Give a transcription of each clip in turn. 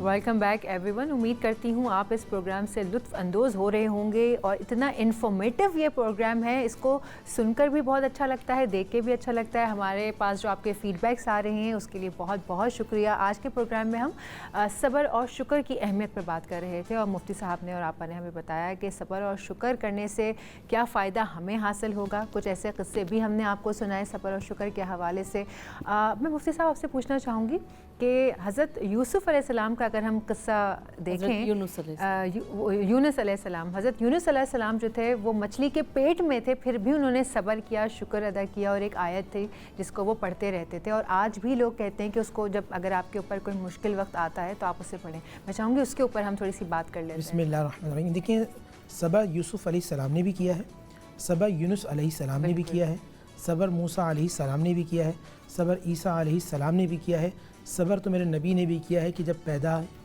Welcome back every one. امید کرتی ہوں آپ اس پروگرام سے لطف اندوز ہو رہے ہوں گے اور اتنا انفارمیٹیو یہ پروگرام ہے, اس کو سن کر بھی بہت اچھا لگتا ہے, دیکھ کے بھی اچھا لگتا ہے. ہمارے پاس جو آپ کے فیڈ بیکس آ رہے ہیں اس کے لیے بہت بہت شکریہ. آج کے پروگرام میں ہم صبر اور شکر کی اہمیت پر بات کر رہے تھے اور مفتی صاحب نے اور آپا نے ہمیں بتایا کہ صبر اور شکر کرنے سے کیا فائدہ ہمیں حاصل ہوگا. کچھ ایسے قصے بھی ہم نے آپ کو سنائے صبر اور شکر کے حوالے سے. میں مفتی صاحب آپ سے پوچھنا چاہوں گی کہ حضرت یوسف علیہ السلام کا اگر ہم قصہ دیکھیں, یونس علیہ السلام, حضرت یونس علیہ السلام جو تھے وہ مچھلی کے پیٹ میں تھے, پھر بھی انہوں نے صبر کیا, شکر ادا کیا, اور ایک آیت تھی جس کو وہ پڑھتے رہتے تھے. اور آج بھی لوگ کہتے ہیں کہ اس کو جب اگر آپ کے اوپر کوئی مشکل وقت آتا ہے تو آپ اسے پڑھیں. میں چاہوں گی اس کے اوپر ہم تھوڑی سی بات کر لیتے ہیں. بسم اللہ الرحمن الرحیم. دیکھیں, صبر یوسف علیہ السلام نے بھی کیا ہے, صبر یونس علیہ السلام نے بھی کیا ہے, صبر موسیٰ علیہ السلام نے بھی کیا ہے, صبر عیسیٰ علیہ السلام نے بھی کیا ہے. صبر تو میرے نبی نے بھی کیا ہے کہ جب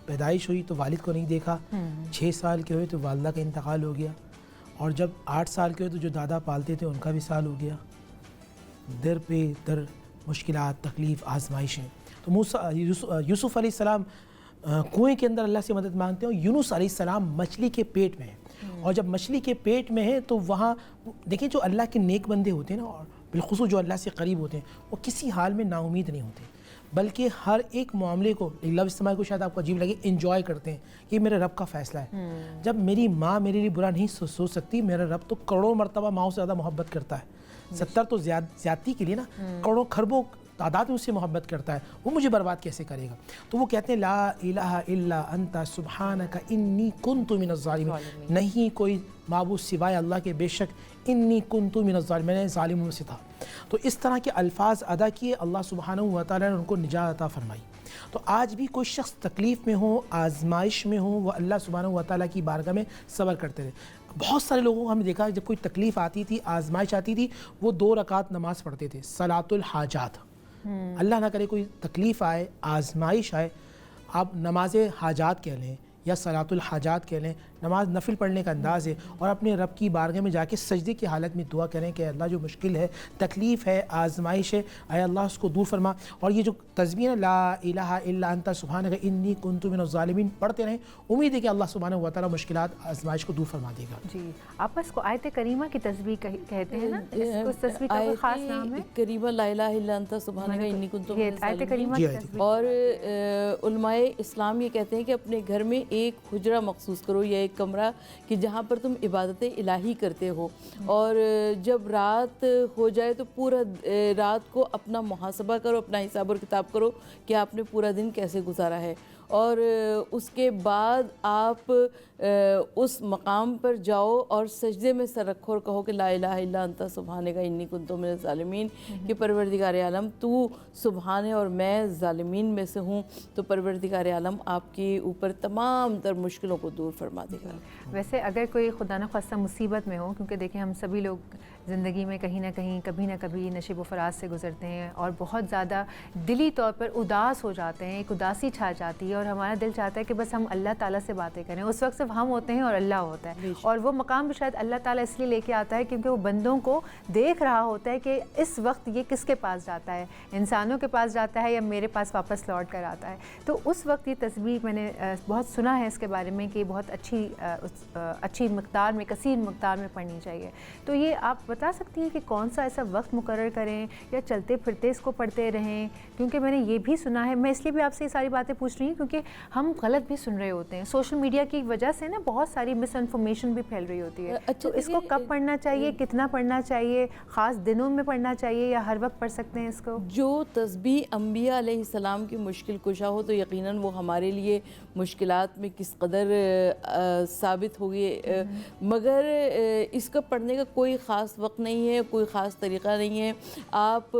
پیدائش ہوئی تو والد کو نہیں دیکھا, 6 سال کے ہوئے تو والدہ کا انتقال ہو گیا, اور جب 8 سال کے ہوئے تو جو دادا پالتے تھے ان کا وصال ہو گیا. در پہ در مشکلات, تکلیف, آزمائشیں. تو یوسف علیہ السلام کنویں کے اندر اللہ سے مدد مانگتے ہیں, اور یونس علیہ السلام مچھلی کے پیٹ میں ہیں. اور جب مچھلی کے پیٹ میں ہیں تو وہاں دیکھیں جو اللہ کے نیک بندے ہوتے ہیں نا, اور بالخصوص جو اللہ سے قریب ہوتے ہیں, وہ کسی حال میں نا امید نہیں ہوتے, بلکہ ہر ایک معاملے کو, لفظ استعمال کو شاید آپ کو عجیب لگے, انجوائے کرتے ہیں. یہ میرے رب کا فیصلہ ہے. جب میری ماں میرے لیے برا نہیں سوچ سکتی, میرا رب تو کروڑوں مرتبہ ماؤں سے زیادہ محبت کرتا ہے. 70 تو زیادتی کے لیے نا, کروڑوں خربوں تعداد میں اس سے محبت کرتا ہے, وہ مجھے برباد کیسے کرے گا. تو وہ کہتے ہیں لا الہ الا انت سبحانک انی کنت من الظالمین, نہیں کوئی معبود سوائے اللہ کے, بے شک انی کنت من الظالمین, میں نے ظالموں میں سے تھا. تو اس طرح کے الفاظ ادا کیے, اللہ سبحانہ و تعالیٰ نے ان کو نجات عطا فرمائی. تو آج بھی کوئی شخص تکلیف میں ہو, آزمائش میں ہو, وہ اللہ سبحانہ و تعالیٰ کی بارگاہ میں صبر کرتے رہے. بہت سارے لوگوں کو ہم نے دیکھا جب کوئی تکلیف آتی تھی, آزمائش آتی تھی, وہ 2 رکعت نماز پڑھتے تھے, صلاۃ الحاجات. اللہ نہ کرے کوئی تکلیف آئے, آزمائش آئے, آپ نماز حاجات کہہ لیں یا صلاۃ الحاجات کہہ لیں, نماز نفل پڑھنے کا انداز ہے, اور اپنے رب کی بارگاہ میں جا کے سجدے کی حالت میں دعا کریں کہ اللہ جو مشکل ہے, تکلیف ہے, آزمائش ہے, اے اللہ اس کو دور فرما. اور یہ جو تسبیح ہے لا الہ الا انت سبحانک انی کنت من الظالمین پڑھتے رہیں, امید ہے کہ اللہ سبحانہ و تعالیٰ مشکلات, آزمائش کو دور فرما دے گا. جی, آپ اس کو آیت کریمہ کی تسبیح کہتے ہیں نا, اس تسبیح کا کوئی خاص نام ہے؟ کریمہ لا الہ الا انت سبحانک انی کنت من آیت الظالمین. کریمہ کی تسبیح. اور علماء اسلام یہ کہتے ہیں کہ اپنے گھر میں ایک حجرہ مخصوص کرو یا ایک کمرہ کہ جہاں پر تم عبادت الہی کرتے ہو, اور جب رات ہو جائے تو پورا رات کو اپنا محاسبہ کرو, اپنا حساب اور کتاب کرو کہ آپ نے پورا دن کیسے گزارا ہے. اور اس کے بعد آپ اس مقام پر جاؤ اور سجدے میں سر رکھو اور کہو کہ لا الہ الا انت سبحانک انی کنت من الظالمین, کہ پروردگار عالم تو سبحان ہے اور میں ظالمین میں سے ہوں. تو پروردگار عالم آپ کے اوپر تمام تر مشکلوں کو دور فرما دے گا. ویسے اگر کوئی خدا نخواستہ مصیبت میں ہو, کیونکہ دیکھیں ہم سبھی لوگ زندگی میں کہیں نہ کہیں کبھی نہ کبھی نشیب و فراز سے گزرتے ہیں, اور بہت زیادہ دلی طور پر اداس ہو جاتے ہیں, ایک اداسی چھا جاتی ہے, اور ہمارا دل چاہتا ہے کہ بس ہم اللہ تعالیٰ سے باتیں کریں. اس وقت صرف ہم ہوتے ہیں اور اللہ ہوتا ہے, اور وہ مقام بھی شاید اللہ تعالیٰ اس لیے لے کے آتا ہے کیونکہ وہ بندوں کو دیکھ رہا ہوتا ہے کہ اس وقت یہ کس کے پاس جاتا ہے, انسانوں کے پاس جاتا ہے یا میرے پاس واپس لوٹ کر آتا ہے. تو اس وقت یہ تسبیح میں نے بہت سنا ہے اس کے بارے میں کہ بہت اچھی مقدار میں, کثیر مقدار میں پڑھنی چاہیے. تو یہ آپ بتا سکتی ہیں کہ کون سا ایسا وقت مقرر کریں یا چلتے پھرتے اس کو پڑھتے رہیں؟ کیونکہ میں نے یہ بھی سنا ہے, میں اس لیے بھی آپ سے یہ ساری باتیں پوچھ رہی ہوں کیونکہ ہم غلط بھی سن رہے ہوتے ہیں. سوشل میڈیا کی وجہ سے نا بہت ساری مس انفارمیشن بھی پھیل رہی ہوتی ہے. تو اس کو کب پڑھنا چاہیے, کتنا پڑھنا چاہیے, خاص دنوں میں پڑھنا چاہیے یا ہر وقت پڑھ سکتے ہیں اس کو؟ جو تسبیح انبیاء علیہ السلام کی مشکل کشا ہو تو یقیناً وہ ہمارے لیے مشکلات میں کس قدر ثابت ہوگی, مگر اس کا پڑھنے کا کوئی خاص وقت نہیں ہے, کوئی خاص طریقہ نہیں ہے. آپ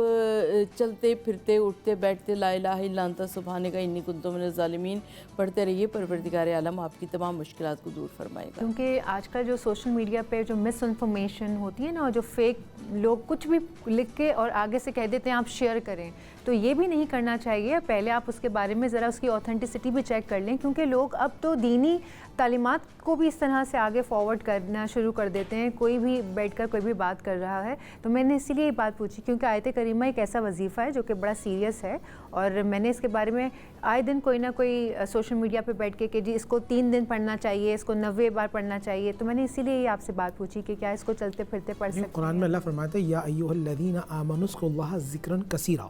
چلتے پھرتے اٹھتے بیٹھتے لا الہ الا انت سبحانک انی کنت من الظالمین پڑھتے رہیے, پروردگار عالم آپ کی تمام مشکلات کو دور فرمائے گا. کیونکہ آج کل جو سوشل میڈیا پہ جو مس انفارمیشن ہوتی ہے نا, اور جو فیک لوگ کچھ بھی لکھ کے اور آگے سے کہہ دیتے ہیں آپ شیئر کریں, تو یہ بھی نہیں کرنا چاہیے. پہلے آپ اس کے بارے میں ذرا اس کی اوتھینٹسٹی بھی چیک کر لیں, کیونکہ لوگ اب تو دینی تعلیمات کو بھی اس طرح سے آگے فارورڈ کرنا شروع کر دیتے ہیں. کوئی بھی بیٹھ کر کوئی بھی بات کر رہا ہے, تو میں نے اسی لیے یہ بات پوچھی کیونکہ آیت کریمہ ایک ایسا وظیفہ ہے جو کہ بڑا سیریس ہے, اور میں نے اس کے بارے میں آئے دن کوئی نہ کوئی کوئی سوشل میڈیا پہ بیٹھ کے کہ جی اس کو 3 دن پڑھنا چاہیے, اس کو 90 بار پڑھنا چاہیے, تو میں نے اسی لیے آپ سے بات پوچھی کہ کیا اس کو چلتے پھرتے پڑھ سکتے ہیں؟ قرآن میں اللہ فرماتا ہے یا ایھا الذین آمنوا اذکروا اللہ ذکرا کثیرا,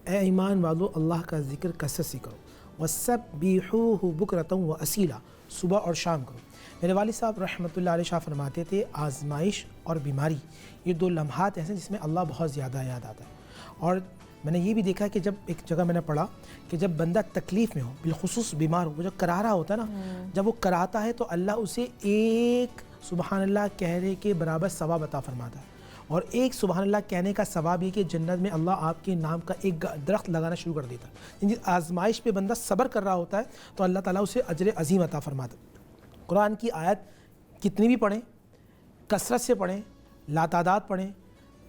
اے ایمان والو اللہ کا ذکر کثرت سے کرو, وسبحوہ بکرۃ واصیلا, صبح اور شام کرو. میرے والد صاحب رحمۃ اللہ علیہ شاہ فرماتے تھے آزمائش اور بیماری یہ 2 لمحات ایسے ہیں جس میں اللہ بہت زیادہ یاد آتا ہے. اور میں نے یہ بھی دیکھا کہ جب ایک جگہ میں نے پڑھا کہ جب بندہ تکلیف میں ہو, بالخصوص بیمار ہو, وہ جو کرا رہا ہوتا ہے نا, جب وہ کراتا ہے تو اللہ اسے ایک سبحان اللہ کہنے کے برابر ثواب عطا فرماتا ہے. اور ایک سبحان اللہ کہنے کا ثواب یہ کہ جنت میں اللہ آپ کے نام کا ایک درخت لگانا شروع کر دیتا ہے. جس آزمائش پہ بندہ صبر کر رہا ہوتا ہے تو اللہ تعالیٰ اسے اجر عظیم عطا فرماتا ہے. قرآن کی آیت کتنی بھی پڑھیں, کثرت سے پڑھیں, لاتعداد پڑھیں,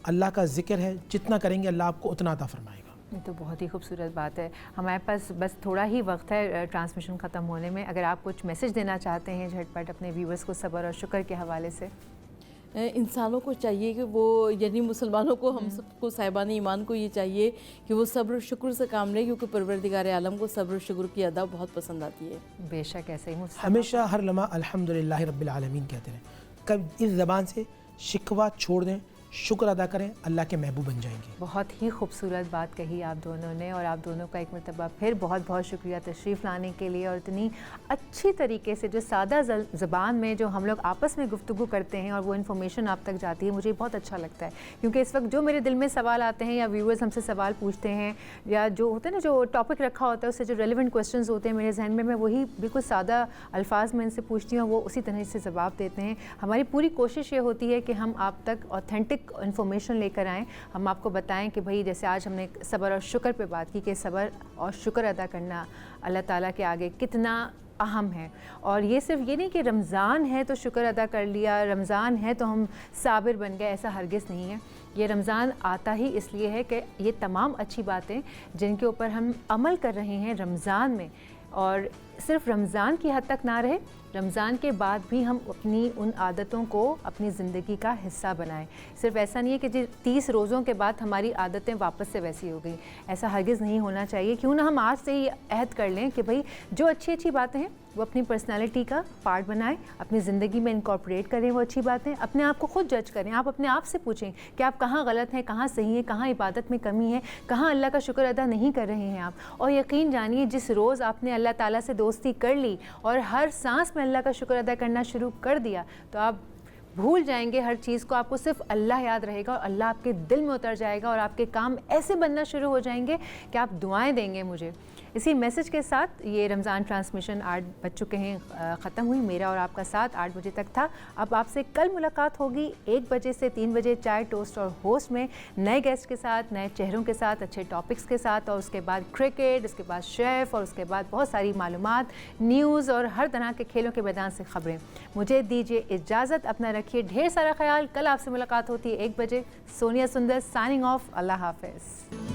اللہ کا ذکر ہے, جتنا کریں گے اللہ آپ کو اتنا عطا فرمائے گا. یہ تو بہت ہی خوبصورت بات ہے. ہمارے پاس بس تھوڑا ہی وقت ہے ٹرانسمیشن ختم ہونے میں. اگر آپ کچھ میسج دینا چاہتے ہیں جھٹ پٹ اپنے ویورز کو صبر اور شکر کے حوالے سے. انسانوں کو چاہیے کہ وہ یعنی مسلمانوں کو, ہم سب کو, صاحبان ایمان کو یہ چاہیے کہ وہ صبر و شکر سے کام لیں, کیونکہ پروردگار عالم کو صبر و شکر کی ادا بہت پسند آتی ہے. بے شک ایسے ہی ہمیشہ ہر لمحہ الحمدللہ رب العالمین کہتے رہیں. کب اس زبان سے شکوہ چھوڑ دیں, شکر ادا کریں, اللہ کے محبوب بن جائیں گے. بہت ہی خوبصورت بات کہی آپ دونوں نے, اور آپ دونوں کا ایک مرتبہ پھر بہت بہت شکریہ تشریف لانے کے لیے, اور اتنی اچھی طریقے سے جو سادہ زبان میں جو ہم لوگ آپس میں گفتگو کرتے ہیں اور وہ انفارمیشن آپ تک جاتی ہے, مجھے بہت اچھا لگتا ہے. کیونکہ اس وقت جو میرے دل میں سوال آتے ہیں یا ویورز ہم سے سوال پوچھتے ہیں یا جو ہوتے ہیں نا, جو ٹاپک رکھا ہوتا ہے اس سے جو ریلیونٹ کویسچنز ہوتے ہیں میرے ذہن میں وہی بالکل سادہ الفاظ میں ان سے پوچھتی ہوں, وہ اسی طرح سے جواب دیتے ہیں. ہماری پوری کوشش یہ ہوتی ہے کہ ہم آپ تک اوتھینٹک انفارمیشن لے کر آئیں, ہم آپ کو بتائیں کہ بھئی جیسے آج ہم نے صبر اور شکر پہ بات کی کہ صبر اور شکر ادا کرنا اللہ تعالیٰ کے آگے کتنا اہم ہے. اور یہ صرف یہ نہیں کہ رمضان ہے تو شکر ادا کر لیا, رمضان ہے تو ہم صابر بن گئے, ایسا ہرگز نہیں ہے. یہ رمضان آتا ہی اس لیے ہے کہ یہ تمام اچھی باتیں جن کے اوپر ہم عمل کر رہے ہیں رمضان میں, اور صرف رمضان کی حد تک نہ رہے, رمضان کے بعد بھی ہم اپنی ان عادتوں کو اپنی زندگی کا حصہ بنائیں. صرف ایسا نہیں ہے کہ 30 روزوں کے بعد ہماری عادتیں واپس سے ویسی ہو گئیں, ایسا ہرگز نہیں ہونا چاہیے. کیوں نہ ہم آج سے ہی عہد کر لیں کہ بھئی جو اچھی اچھی باتیں ہیں وہ اپنی پرسنالٹی کا پارٹ بنائیں, اپنی زندگی میں انکارپوریٹ کریں وہ اچھی باتیں, اپنے آپ کو خود جج کریں. آپ اپنے آپ سے پوچھیں کہ آپ کہاں غلط ہیں, کہاں صحیح ہیں, کہاں عبادت میں کمی ہے, کہاں اللہ کا شکر ادا نہیں کر رہے ہیں آپ. اور یقین جانیے جس روز آپ نے اللہ تعالیٰ سے دوستی کر لی اور ہر سانس میں اللہ کا شکر ادا کرنا شروع کر دیا, تو آپ بھول جائیں گے ہر چیز کو, آپ کو صرف اللہ یاد رہے گا اور اللہ آپ کے دل میں اتر جائے گا, اور آپ کے کام ایسے بننا شروع ہو جائیں گے کہ آپ دعائیں دیں گے مجھے. اسی میسج کے ساتھ یہ رمضان ٹرانسمیشن 8 بج چکے ہیں, ختم ہوئی. میرا اور آپ کا ساتھ 8 بجے تک تھا. اب آپ سے کل ملاقات ہوگی 1 بجے سے 3 بجے چائے ٹوسٹ اور ہوسٹ میں, نئے گیسٹ کے ساتھ, نئے چہروں کے ساتھ, اچھے ٹاپکس کے ساتھ, اور اس کے بعد کرکٹ, اس کے بعد شیف, اور اس کے بعد بہت ساری معلومات, نیوز اور ہر طرح کے کھیلوں کے میدان سے خبریں. مجھے دیجیے اجازت, اپنا رکھیے ڈھیر سارا خیال. کل آپ سے ملاقات ہوتی ہے 1 بجے. سونیا سندر سائننگ آف. اللہ حافظ.